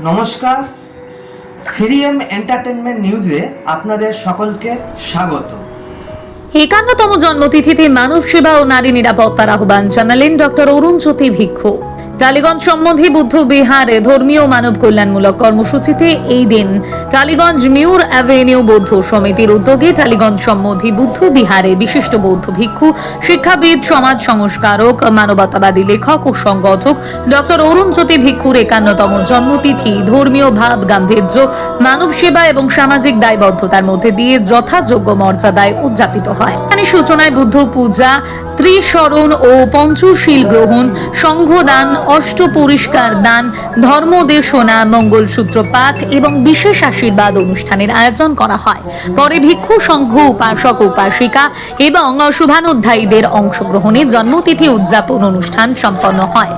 নমস্কার, 3M entertainment নিউজে আপনাদের সকলকে স্বাগত। 51তম জন্মতিথিতে মানব সেবা ও নারী নিরাপত্তার আহ্বান জানালেন ডক্টর অরুণজ্যোতি ভিক্ষু। টালিগঞ্জ সম্বন্ধী বুদ্ধ বিহারে ধর্মীয় মানব কল্যাণমূলক কর্মসূচিতে এই দিন টালিগঞ্জ মিউর অ্যাভিনিউ বৌদ্ধ সমিতির উদ্যোগে টালিগঞ্জ সম্বন্ধী বুদ্ধ বিহারে বিশিষ্ট বৌদ্ধ ভিক্ষু, শিক্ষাবিদ, সমাজ সংস্কারক, মানবতাবাদী লেখক ও সংগঠক ডক্টর অরুণজ্যোতি ভিক্ষুর 51তম জন্মতিথি ধর্মীয় ভাব গাম্ভীর্য, মানব সেবা এবং সামাজিক দায়বদ্ধতার মধ্যে দিয়ে যথাযোগ্য মর্যাদায় উদযাপিত হয়। এখানে সূচনায় বুদ্ধ পূজা, ত্রিশরণ ও পঞ্চশীল গ্রহণ, সংঘদান, অষ্ট পরিষ্কার দান, ধর্মদেশনা, মঙ্গলসূত্র পাঠ এবং বিশেষ আশীর্বাদ অনুষ্ঠানের আয়োজন করা হয়। পরে ভিক্ষু সংঘ, উপাসক উপাসিকা এবং শুভানুধ্যায়ীদের অংশগ্রহণে জন্মতিথি উদযাপন অনুষ্ঠান সম্পন্ন হয়।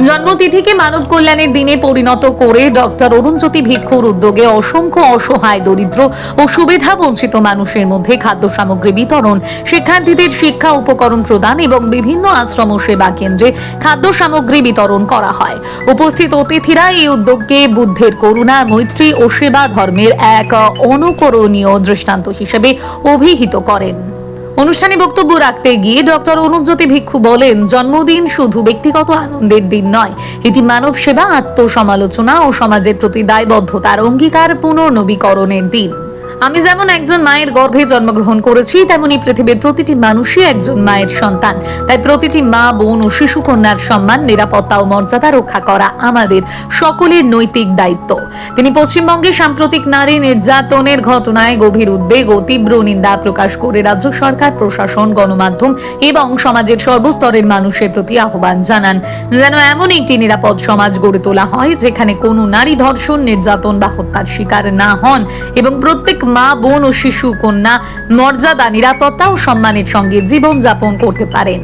জন্মতিথিকে মানব কল্যাণের দিনে পরিণত করে ডক্টর অরুণজ্যোতি ভিক্ষুর উদ্যোগে অসংখ্য অসহায়, দরিদ্র ও সুবিধা বঞ্চিত মানুষের মধ্যে খাদ্য সামগ্রী বিতরণ, শিক্ষার্থীদের শিক্ষা উপকরণ প্রদান এবং বিভিন্ন আশ্রম ও সেবা কেন্দ্রে খাদ্য সামগ্রী বিতরণ করা হয়। উপস্থিত অতিথিরা এই উদ্যোগকে বুদ্ধের করুণা, মৈত্রী ও সেবা ধর্মের এক অনুকরণীয় দৃষ্টান্ত হিসেবে অভিহিত করেন। অনুষ্ঠানে বক্তব্য রাখতে গিয়ে ডক্টর অরুণজ্যোতি ভিক্ষু বলেন, জন্মদিন শুধু ব্যক্তিগত আনন্দের দিন নয়, এটি মানব সেবা, আত্মসমালোচনা ও সমাজের প্রতি দায়বদ্ধতার অঙ্গীকার পুনর্নবীকরণের দিন। আমি যেমন একজন মায়ের গর্ভে জন্মগ্রহণ করেছি, তেমনি পৃথিবীর প্রতিটি মানুষই একজন মায়ের সন্তান। তাই প্রতিটি মা, বোন ও শিশু কন্যার সম্মান, নিরাপত্তা ও মর্যাদা রক্ষা করা আমাদের সকলের নৈতিক দায়িত্ব। তিনি পশ্চিমবঙ্গে সাম্প্রতিক নারী নির্যাতনের ঘটনায় গভীর উদ্বেগ ও তীব্র নিন্দা প্রকাশ করে রাজ্য সরকার, প্রশাসন, গণমাধ্যম এবং সমাজের সর্বস্তরের মানুষের প্রতি আহ্বান জানান, যেন এমন একটি নিরাপদ সমাজ গড়ে তোলা হয় যেখানে কোনো নারী ধর্ষণ, নির্যাতন বা হত্যার শিকার না হন এবং প্রত্যেক মা, বোন ও শিশু কন্যা মর্যাদা, নিরাপত্তা ও সম্মানের সঙ্গে জীবন যাপন করতে পারেন।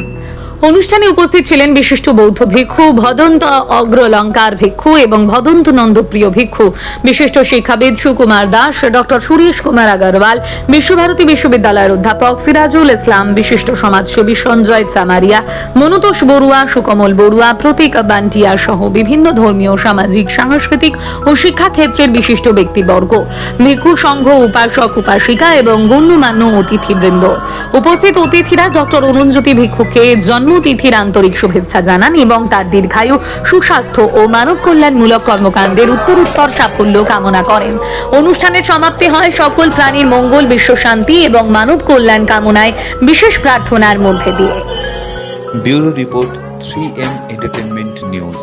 অনুষ্ঠানে উপস্থিত ছিলেন বিশিষ্ট বৌদ্ধ ভিক্ষু, ভদন্ত অগ্রলঙ্কার ভিক্ষু এবং ভদন্ত নন্দপ্রিয় ভিক্ষু, বিশিষ্ট শিক্ষাবিদ সুকুমার দাস, ডক্টর সুরেশ কুমার আগরওয়াল, বিশ্বভারতী বিশ্ববিদ্যালয়ের অধ্যাপক সিরাজুল ইসলাম, বিশিষ্ট সমাজসেবী সঞ্জয় চামারিয়া, মনুতোষ বড়ুয়া, সুকমল বড়ুয়া, প্রতীক বান্টিয়া সহ বিভিন্ন ধর্মীয়, সামাজিক, সাংস্কৃতিক ও শিক্ষা ক্ষেত্রের বিশিষ্ট ব্যক্তিবর্গ, ভিক্ষু সংঘ, উপাসক উপাসিকা এবং গণ্যমান্য অতিথিবৃন্দ। উপস্থিত অতিথিরা ডক্টর অরুণজ্যোতি ভিক্ষুকে জন্মতিথির আন্তরিক শুভেচ্ছা জানান এবং তার দীর্ঘায়ু, সুস্বাস্থ্য ও মানব কল্যাণমূলক কর্মকাণ্ডের উত্তরোত্তর সাফল্য কামনা করেন। অনুষ্ঠানের সমাপ্তি হয় সকল প্রাণীর মঙ্গল, বিশ্ব শান্তি এবং মানব কল্যাণ কামনায় বিশেষ প্রার্থনার মধ্যে দিয়ে। Bureau report, 3M entertainment news.